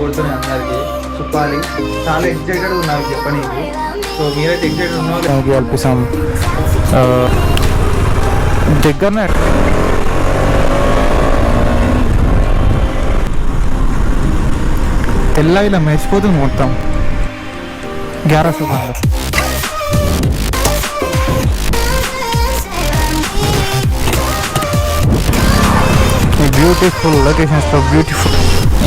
కొడుతున్నాయి అందరికి చెప్పాలి. చాలా ఎక్సైటెడ్ ఉన్నాను చెప్పనీకి. సో మీరైతే ఎక్సైటెడ్ ఉన్నావు కల్పిస్తాం దగ్గరనే తెల్ల ఇలా మెరిసిపోతుంది మొత్తం 1100 బ్యూటిఫుల్ లొకేషన్స్, సో బ్యూటిఫుల్.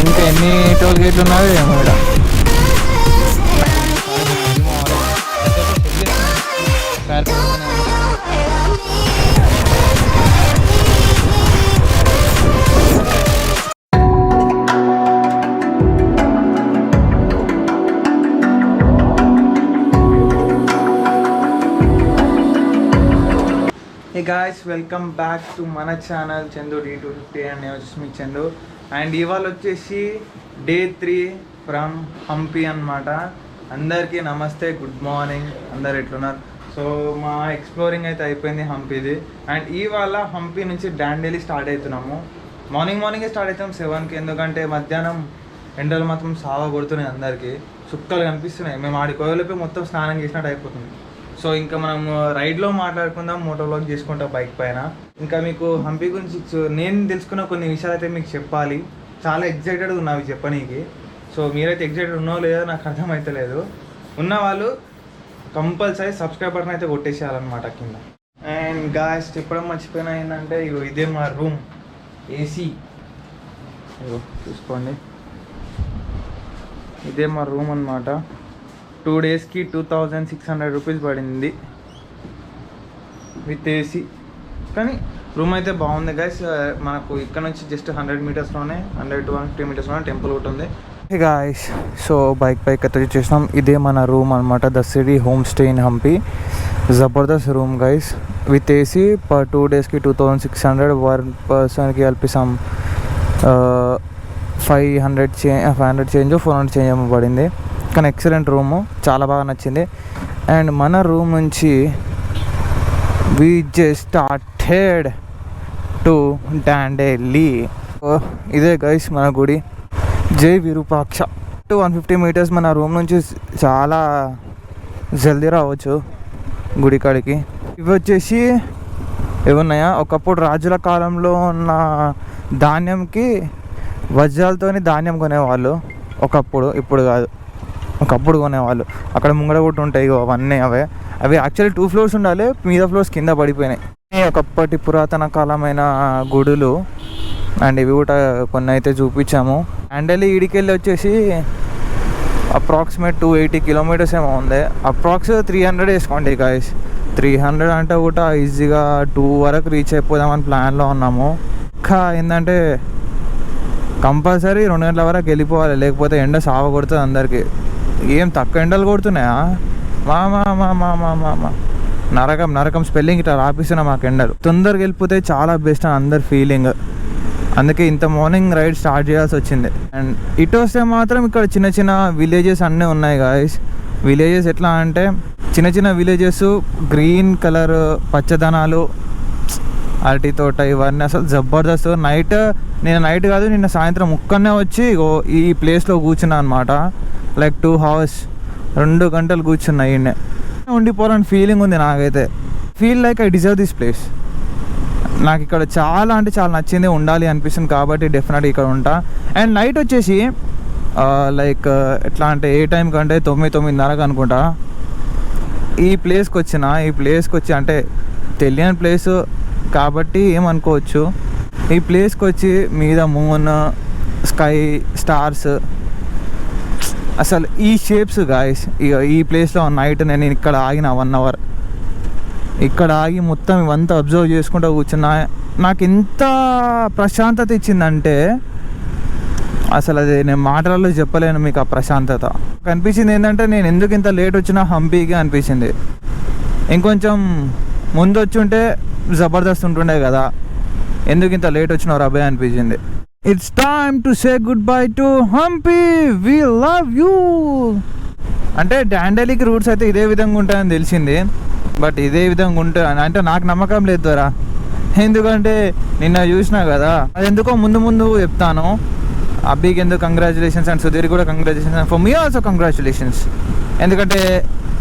ఇంకా ఎన్ని టోల్ గేట్లు ఉన్నాయో ఏమో ఇక్కడ. Hey guys, welcome back to మన ఛానల్ చందు D250 అండ్ నేను వచ్చేసి మీ చందు. అండ్ ఇవాళ వచ్చేసి డే 3 ఫ్రమ్ హంపి అన్నమాట. అందరికీ నమస్తే, గుడ్ మార్నింగ్, అందరు ఎట్లున్నారు? సో మా ఎక్స్ప్లోరింగ్ అయితే అయిపోయింది హంపిది. అండ్ ఇవాళ హంపి నుంచి డాండెల్లి స్టార్ట్ అవుతున్నాము. మార్నింగే స్టార్ట్ అవుతాం 7కి, ఎందుకంటే మధ్యాహ్నం ఎండలు మాత్రం సావా కొడుతున్నాయి, అందరికీ చుక్కలు కనిపిస్తున్నాయి. మేము ఆడి కోయలపై మొత్తం స్నానం చేసినట్టు అయిపోతుంది. సో ఇంకా మనం రైడ్లో మాట్లాడుకుందాం, మోటోవ్లాగ్ చేసుకుంటా బైక్ పైన. ఇంకా మీకు హంపి గురించి నేను తెలుసుకున్న కొన్ని విషయాలు అయితే మీకు చెప్పాలి. చాలా ఎక్సైటెడ్ ఉన్నావి చెప్పనీకి. సో మీరైతే ఎక్సైటెడ్ ఉన్నావు లేదో నాకు అర్థమైతలేదు. ఉన్న వాళ్ళు కంపల్సరీ సబ్స్క్రైబ్ బటన్ అయితే కొట్టేసేయాలన్నమాట కింద. అండ్ గాయస్ చెప్పడం మర్చిపోయినా ఏంటంటే ఇదే మా రూమ్, ఏసీ చూసుకోండి. ఇదే మా రూమ్ అన్నమాట. 2 డేస్కి 2600 రూపీస్ పడింది విత్ ఏసీ. కానీ రూమ్ అయితే బాగుంది గైస్. మనకు ఇక్కడ నుంచి జస్ట్ 100 మీటర్స్లోనే 100 to 150 మీటర్స్లోనే టెంపుల్ ఒకటి ఉంది. గాయస్ సో బైక్ అయితే చేసినాం. ఇదే మన రూమ్ అనమాట, the city home stay in Hampi. జబర్దస్త్ room guys, with AC. Per 2 డేస్కి 2600, 1 పర్సన్కి కల్పిస్తాం 500 చేంజ్ 400 చేంజ్ ఏమో పడింది. కానీ ఎక్సలెంట్ రూము, చాలా బాగా నచ్చింది. అండ్ మన రూమ్ నుంచి వి జస్ట్ స్టార్టెడ్ టు డాండెల్లి. ఇదే గైస్ మన గుడి, జై విరూపాక్ష. 150 మీటర్స్ మన రూమ్ నుంచి చాలా జల్దీ రావచ్చు గుడి కాడికి. ఇవి వచ్చేసి ఏమున్నాయా, ఒకప్పుడు రాజుల కాలంలో ఉన్న ధాన్యంకి వజ్రాలతోని ధాన్యం కొనేవాళ్ళు ఒకప్పుడు, ఇప్పుడు కాదు. ఒకప్పుడు కొనేవాళ్ళు. అక్కడ ముంగడ కూడా ఉంటాయి అవన్నీ. అవి యాక్చువల్లీ 2 ఫ్లోర్స్ ఉండాలి, మీద ఫ్లోర్స్ కింద పడిపోయినాయి. ఒకప్పటి పురాతన కాలమైన గుడులు. అండ్ ఇవి కూడా కొన్ని అయితే చూపించాము. డాండెల్లి ఈడికెళ్ళి వచ్చేసి అప్రాక్సిమేట్ 280 కిలోమీటర్స్ ఏమో ఉంది. అప్రాక్స్ 300 వేసుకోండి గాయస్. 300 అంటే కూడా ఈజీగా 2 వరకు రీచ్ అయిపోదామని ప్లాన్లో ఉన్నాము. ఇంకా ఏంటంటే కంపల్సరీ 2 గంటల వరకు వెళ్ళిపోవాలి, లేకపోతే ఎండ సావ కొడుతుంది అందరికీ. ఏం తక్కువ ఎండలు కొడుతున్నాయా? మా నరకం స్పెల్లింగ్ ఇట్లా రాపిస్తున్నా మాకు ఎండలు. తొందరగా వెళ్ళిపోతే చాలా బెస్ట్ అని అందరి ఫీలింగ్. అందుకే ఇంత మార్నింగ్ రైడ్ స్టార్ట్ చేయాల్సి వచ్చింది. అండ్ ఇటు వస్తే మాత్రం ఇక్కడ చిన్న చిన్న విలేజెస్ అన్నీ ఉన్నాయి గాయస్. విలేజెస్ ఎట్లా అంటే చిన్న చిన్న విలేజెస్, గ్రీన్ కలర్ పచ్చదనాలు, అరటి తోట, ఇవన్నీ అసలు జబర్దస్త్. నేను నైట్ కాదు, నిన్న సాయంత్రం ముక్కనే వచ్చి ఈ ప్లేస్లో కూర్చున్నా అనమాట. లైక్ 2 hours 2 గంటలు కూర్చున్నా. ఈయన ఉండిపోవాలని ఫీలింగ్ ఉంది నాకైతే. Feel like I deserve this place. నాకు ఇక్కడ చాలా అంటే చాలా నచ్చింది, ఉండాలి అనిపిస్తుంది, కాబట్టి డెఫినెట్గా ఇక్కడ ఉంటా. అండ్ నైట్ వచ్చేసి లైక్ ఎట్లా అంటే ఏ టైంకి అంటే 9-9:30 అనుకుంటా ఈ ప్లేస్కి వచ్చి అంటే తెలియని ప్లేస్ కాబట్టి ఏమనుకోవచ్చు. ఈ ప్లేస్కి వచ్చి మీద మూన్, స్కై, స్టార్స్, అసలు ఈ షేప్స్ గాయస్. ఈ ప్లేస్లో నైట్ నేను ఇక్కడ ఆగిన 1 hour. ఇక్కడ ఆగి మొత్తం ఇవంతా అబ్జర్వ్ చేసుకుంటూ కూర్చున్నా. నాకు ఎంత ప్రశాంతత ఇచ్చిందంటే అసలు అది నేను మాటలలో చెప్పలేను మీకు. ఆ ప్రశాంతత అనిపించింది ఏంటంటే నేను ఎందుకు ఇంత లేట్ వచ్చినా హంపీకి అనిపించింది. ఇంకొంచెం ముందు వచ్చి ఉంటే జబర్దస్త్ ఉంటుండే కదా, ఎందుకు ఇంత లేట్ వచ్చినావు అబ్బాయి అనిపించింది. It's time to say good bye to Hampi, we love you. అంటే డాండెల్లికి రూట్స్ అయితే ఇదే విధంగా ఉంటాయని తెలిసింది, బట్ ఇదే విధంగా ఉంటాయి అంటే నాకు నమ్మకం లేదు దొరా. ఎందుకంటే నిన్న చూసినా కదా, అది ఎందుకో ముందు చెప్తాను. అబ్బీకి ఎందుకు కంగ్రాచులేషన్స్ అండ్ సుధీర్ కూడా congratulations and for me also congratulations. ఎందుకంటే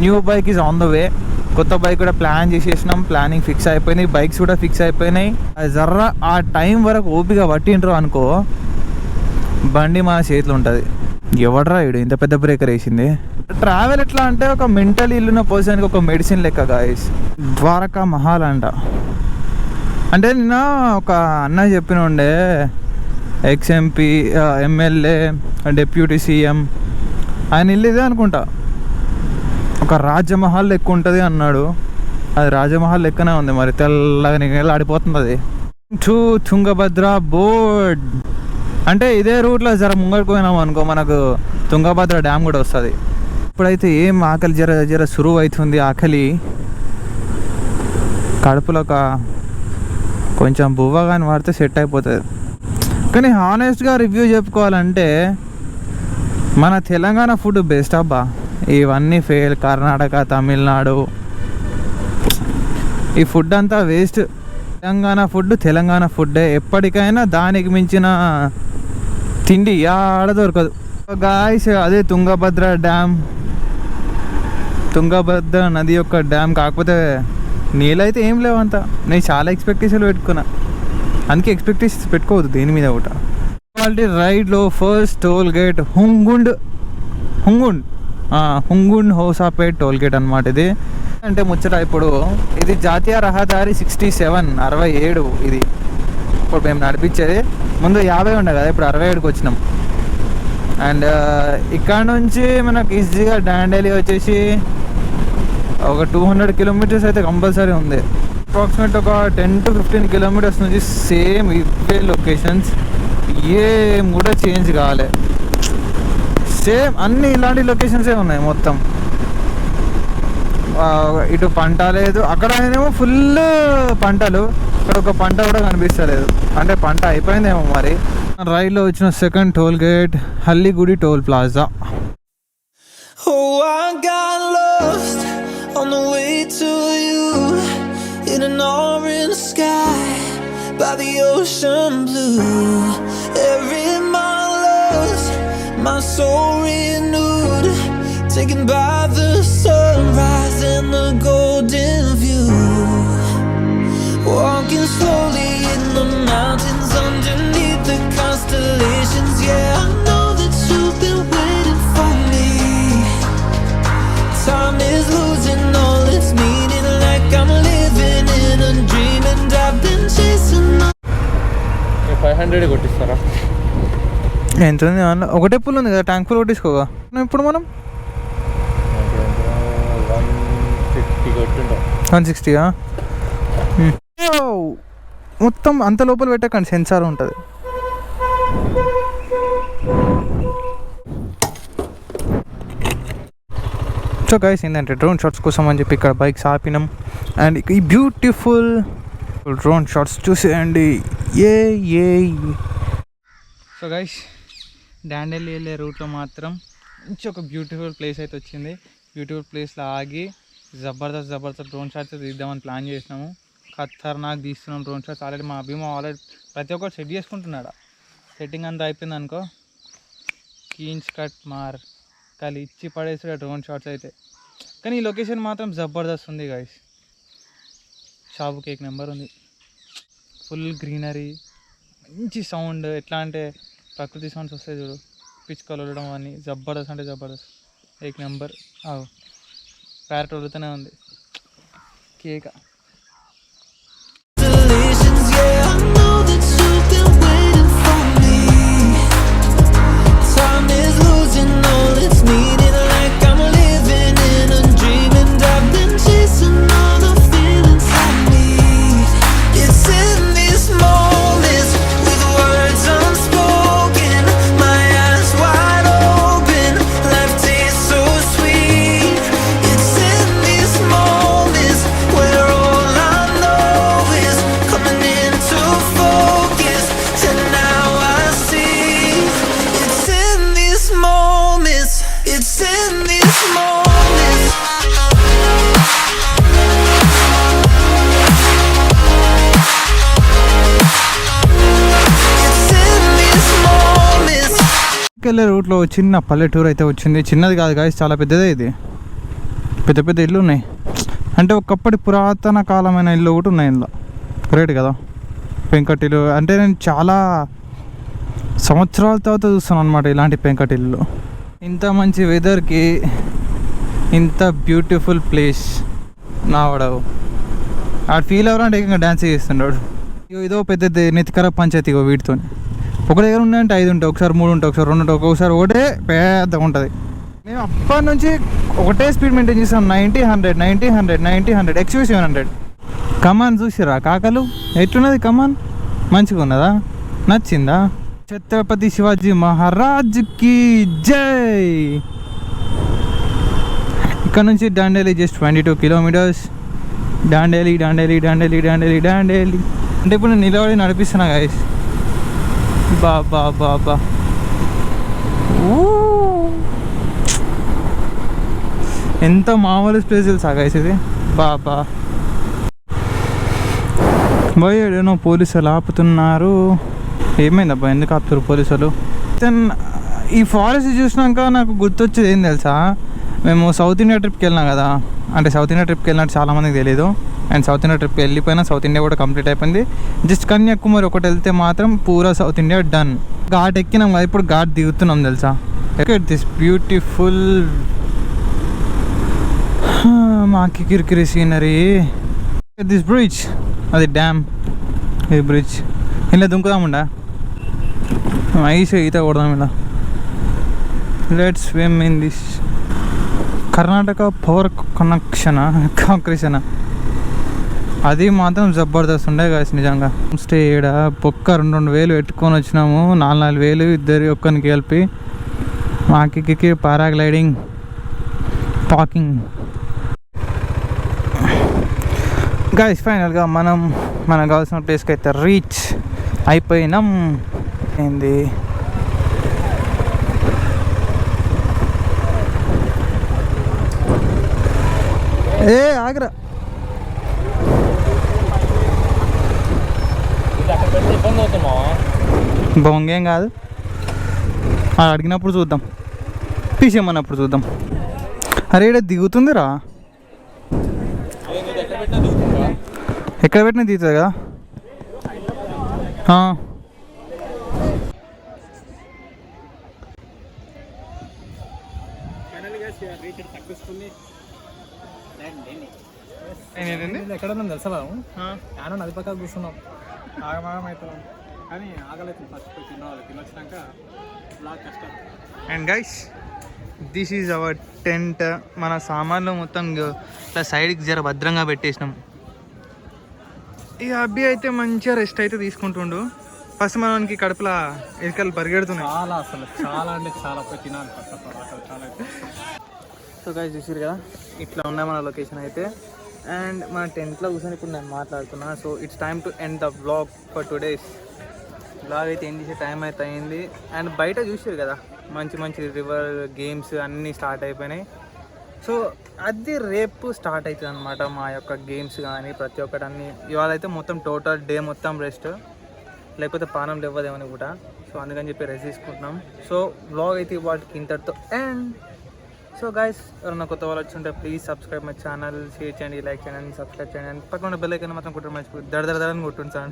new bike is on the way. కొత్త బైక్ కూడా ప్లాన్ చేసేసినాం, ప్లానింగ్ ఫిక్స్ అయిపోయినాయి, బైక్స్ కూడా ఫిక్స్ అయిపోయినాయి. జర్రా ఆ టైం వరకు ఓపిక పట్టిండ్రు అనుకో బండి మన చేతిలో ఉంటుంది. ఎవడరా ఇడు ఇంత పెద్ద బ్రేకర్ వేసింది. ట్రావెల్ ఎట్లా అంటే ఒక మెంటల్ ఇల్లున్న పర్సన్కి ఒక మెడిసిన్ లెక్క గాయస్. ద్వారకా మహల్ అంట. అంటే నిన్న ఒక అన్న చెప్పిన ఉండే ఎక్స్ఎంపీ ఎమ్మెల్యే డిప్యూటీ సీఎం ఆయన ఇల్లు ఇదే అనుకుంటా, ఒక రాజమహల్ లెక్క ఉంటుంది అన్నాడు. అది రాజమహల్ లెక్కనే ఉంది మరి, తెల్లగా నీళ్ళు ఆడిపోతుంది అది. టు తుంగభద్ర బోర్డ్ అంటే ఇదే రూట్లో జర ముంగడికి పోయినాం అనుకో మనకు తుంగభద్ర డ్యామ్ కూడా వస్తుంది. ఇప్పుడైతే ఏం ఆకలి జర జర సురువు అవుతుంది. ఆకలి కడుపులో కొంచెం బువ్వ కానీ వాడితే సెట్ అయిపోతుంది. కానీ హానెస్ట్గా రివ్యూ చెప్పుకోవాలంటే మన తెలంగాణ ఫుడ్ బెస్ట్ అబ్బా. ఇవన్నీ ఫెయిల్. కర్ణాటక, తమిళనాడు ఈ ఫుడ్ అంతా వేస్ట్. తెలంగాణ ఫుడ్డే. ఎప్పటికైనా దానికి మించిన తిండి ఆడ దొరకదు గాయస్. అదే తుంగభద్ర డ్యామ్, తుంగభద్ర నది యొక్క డ్యామ్. కాకపోతే నీళ్ళైతే ఏం లేవంత. నేను చాలా ఎక్స్పెక్టేషన్లు పెట్టుకున్నా, అందుకే ఎక్స్పెక్టేషన్స్ పెట్టుకోవద్దు దేని మీద ఒకట. క్వాలిటీ రైడ్లో first toll gate Hungund Hosapet toll gate అనమాట ఇది. అంటే ముచ్చట ఇప్పుడు ఇది జాతీయ రహదారి 67 ఇది ఇప్పుడు మేము నడిపించేది. ముందు 50 ఉండే కదా, ఇప్పుడు 67కి వచ్చినాం. అండ్ ఇక్కడ నుంచి మనకు ఈజీగా డాండేలి వచ్చేసి ఒక 200 కిలోమీటర్స్ అయితే కంపల్సరీ ఉంది. అప్రాక్సిమేట్ ఒక 10 to 15 కిలోమీటర్స్ నుంచి సేమ్ ఇవే లొకేషన్స్, ఏం కూడా చేంజ్ కాలే. సేమ్ అన్ని ఇలాంటి లొకేషన్సే ఉన్నాయి మొత్తం. ఇటు పంట లేదు, అక్కడ ఏమో ఫుల్ పంటలు, ఇక్కడ ఒక పంట కూడా కనిపిస్తలేదు. అంటే పంట అయిపోయిందేమో మరి. రైల్లో వచ్చిన second toll gate Halligudi toll plaza. On the way to you, in an orange sky, by the ocean blue. Every mile lost, my soul renewed, taken by the sunrise and the golden view. Walking slowly in the mountains underneath the constellations. Yeah, I know that you've been waiting for me. Time is losing all its meaning, like I'm living in a dream and I've been chasing. 500 కొట్టిస్తారా? ఎంత ఉంది? ఒకటే pull ఉంది కదా, tank full కొట్టించుకోగా. ఇప్పుడు మనం 150 కొట్టుంటాం. 160 మొత్తం అంత లోపల పెట్టకండి, సెన్సార్ ఉంటుంది. సో గైస్ ఏంటంటే డ్రోన్ షాట్స్ కోసం అని చెప్పి ఇక్కడ బైక్స్ ఆపినాం. అండ్ ఈ బ్యూటిఫుల్ డ్రోన్ షాట్స్ చూసేయండి. సో గైస్ డాండెల్లి వెళ్ళే రూట్లో మాత్రం మంచి ఒక బ్యూటిఫుల్ ప్లేస్ అయితే వచ్చింది. బ్యూటిఫుల్ ప్లేస్లో ఆగి జబర్దస్త్ డ్రోన్ షాట్స్ తీద్దామని ప్లాన్ చేసినాము. ఖతర్నాక్ తీస్తున్నాం డ్రోన్ షాట్స్. ఆల్రెడీ మా అభిమా ఆల్రెడీ ప్రతి ఒక్కరు సెట్ చేసుకుంటున్నాడు. సెట్టింగ్ అంతా అయిపోయింది అనుకో, కీన్స్ కట్ కాలి ఇచ్చి పడేసాడు డ్రోన్ షాట్స్ అయితే. కానీ ఈ లొకేషన్ మాత్రం జబర్దస్త్ ఉంది గైస్. షాబుకి 1 నెంబర్ ఉంది. ఫుల్ గ్రీనరీ, మంచి సౌండ్. ఎట్లా అంటే ప్రకృతి సౌండ్స్ వస్తాయి చూడు, పిచ్చుకలు వదలడం అని. జబర్దస్త్ అంటే జబర్దస్త్, 1 నెంబర్. ప్యారెట్ వదులుతూనే ఉంది, కేక. Where all వెళ్ళే రూట్లో చిన్న పల్లెటూరు అయితే వచ్చింది. చిన్నది కాదు గాయస్, చాలా పెద్దదే. ఇది పెద్ద పెద్ద ఇల్లు ఉన్నాయి, అంటే ఒకప్పటి పురాతన కాలమైన ఇల్లు ఒకటి ఉన్నాయి ఇందులో. గ్రేట్ కదా, పెంకటిల్లు. అంటే నేను చాలా సంవత్సరాల తర్వాత చూస్తాను అనమాట ఇలాంటి పెంకటిల్లు. ఇంత మంచి వెదర్కి ఇంత బ్యూటిఫుల్ ప్లేస్ నా వాడవు ఆడు ఫీల్ అవ్వరంటే ఇంకా డ్యాన్స్ చేస్తున్నాడు. ఇదో పెద్ద నెతికర పంచాయతీ వీటితో. ఒక దగ్గర ఉన్నాయంటే 5 ఉంటాయి, ఒకసారి 3 ఉంటాయి, ఒకసారి 2 ఉంటాయి, ఒక్కొక్కసారి ఒకటే పెద్దగా ఉంటుంది. మేము అప్పటి నుంచి ఒకటే స్పీడ్ మెయింటైన్ చేస్తాం, 90, 100, 90, 100, 90, 100, ఎక్స్యూ 700. కమాన్ చూసిరా కాకలు ఎట్లున్నది? కమాన్ మంచిగా ఉన్నదా? నచ్చిందా? ఛత్రపతి శివాజీ మహారాజ్కి జై. ఇక్కడ నుంచి డాండేలి జస్ట్ 22 కిలోమీటర్స్. డాండేలి డాండేలి డాండేలి డాండేలి డాండేలి అంటే ఇప్పుడు నేను నిలబడి నడిపిస్తున్నా గాయస్. బాబా బాబా ఎంత మామూలు ప్లేస్ తెలుసా గాయస్ ఇది. బాబా పోయాడేనో పోలీసులు ఆపుతున్నారు. ఏమైందబ్బా, ఎందుకు ఆపుతారు పోలీసులు? ఈ ఫారెస్ట్ చూసినాక నాకు గుర్తొచ్చేది ఏం తెలుసా, మేము సౌత్ ఇండియా ట్రిప్కి వెళ్ళినాం కదా. అంటే సౌత్ ఇండియా ట్రిప్కి వెళ్ళినట్టు చాలామందికి తెలియదు. అండ్ సౌత్ ఇండియా ట్రిప్కి వెళ్ళిపోయినా సౌత్ ఇండియా కూడా కంప్లీట్ అయిపోయింది. జస్ట్ కన్యాకుమారి ఒకటి వెళ్తే మాత్రం పూరా సౌత్ ఇండియా డన్. ఘాట్ ఎక్కినాం కదా, ఇప్పుడు ఘాట్ దిగుతున్నాం తెలుసా. ఎట్ దిస్ బ్యూటిఫుల్ మాకి కిరికిరి సీనరీ. దిస్ బ్రిడ్జ్, అది డ్యామ్. ఈ బ్రిడ్జ్ ఇలా దుంకుదాముండా, ఐస్ ఈత కొడదాం ఇలా. Let's swim in this. Karnataka power concretion అది మాత్రం జబర్దస్త్ ఉండే కాదు నిజంగా. స్టే ఈడ పొక్క 2,000 పెట్టుకొని వచ్చినాము, 4,000 ఇద్దరు ఒక్కరికి కలిపి. మాకి పారాగ్లైడింగ్, పాకింగ్. గాయస్ ఫైనల్గా మనకు కావాల్సిన ప్లేస్కి అయితే రీచ్ అయిపోయినాం. ఏంది ఆగ్రా బొంగేం కాదు, అడిగినప్పుడు చూద్దాం, తీసేయమన్నప్పుడు చూద్దాం. అరే ఇక్కడ దిగుతుందిరా, ఎక్కడ పెట్టినా దిగుతుంది కదా. ఎక్కడ తెలుసా మనం నది పక్కన కూర్చున్నాం, ఆగమాగం అవుతున్నాం కానీ ఆగలేదు. ఫస్ట్ తినొచ్చినాక కష్టం. And guys this is our tent. మన సామాన్లు మొత్తం ఇట్లా సైడ్కి జర భద్రంగా పెట్టేసినాం. ఇక అబ్బి అయితే మంచిగా రెస్ట్ అయితే తీసుకుంటుండు. ఫస్ట్ మనకి కడుపులో ఎలుకలు పరిగెడుతున్నాయి చాలా, అసలు చాలా అంటే చాలా తినాలి. సో గైస్ చూసారు కదా, ఇట్లా ఉన్నాయి మన లొకేషన్ అయితే. అండ్ మన టెంట్లో కూర్చొని ఇప్పుడు నేను మాట్లాడుతున్నా. So it's time to end the vlog for today's. Vlog అయితే ఏం చేసే టైం అయితే అయింది. అండ్ బయట చూసారు కదా, మంచి మంచి రివర్ గేమ్స్ అన్నీ స్టార్ట్ అయిపోయినాయి. సో అది రేపు స్టార్ట్ అవుతుంది అనమాట మా యొక్క గేమ్స్ కానీ ప్రతి ఒక్కటి అన్నీ. ఇవాళ అయితే మొత్తం టోటల్ డే మొత్తం రెస్ట్, లేకపోతే పానం లేవదేమని కూడా. సో అందుకని చెప్పి రెస్ట్ తీసుకుంటున్నాం. సో వ్లాగ్ అయితే వాటికి ఇంతటితో అండ్. సో గైస్ ఎవరన్నా కొత్త వాళ్ళు వచ్చి ఉంటే please subscribe my channel, share చేయండి, లైక్ చేయండి, సబ్స్క్రైబ్ చేయండి. పక్కన బెల్ ఐకాన్ మాత్రం కొట్టడం మర్చిపోయి దడ కొట్టుండి సార్.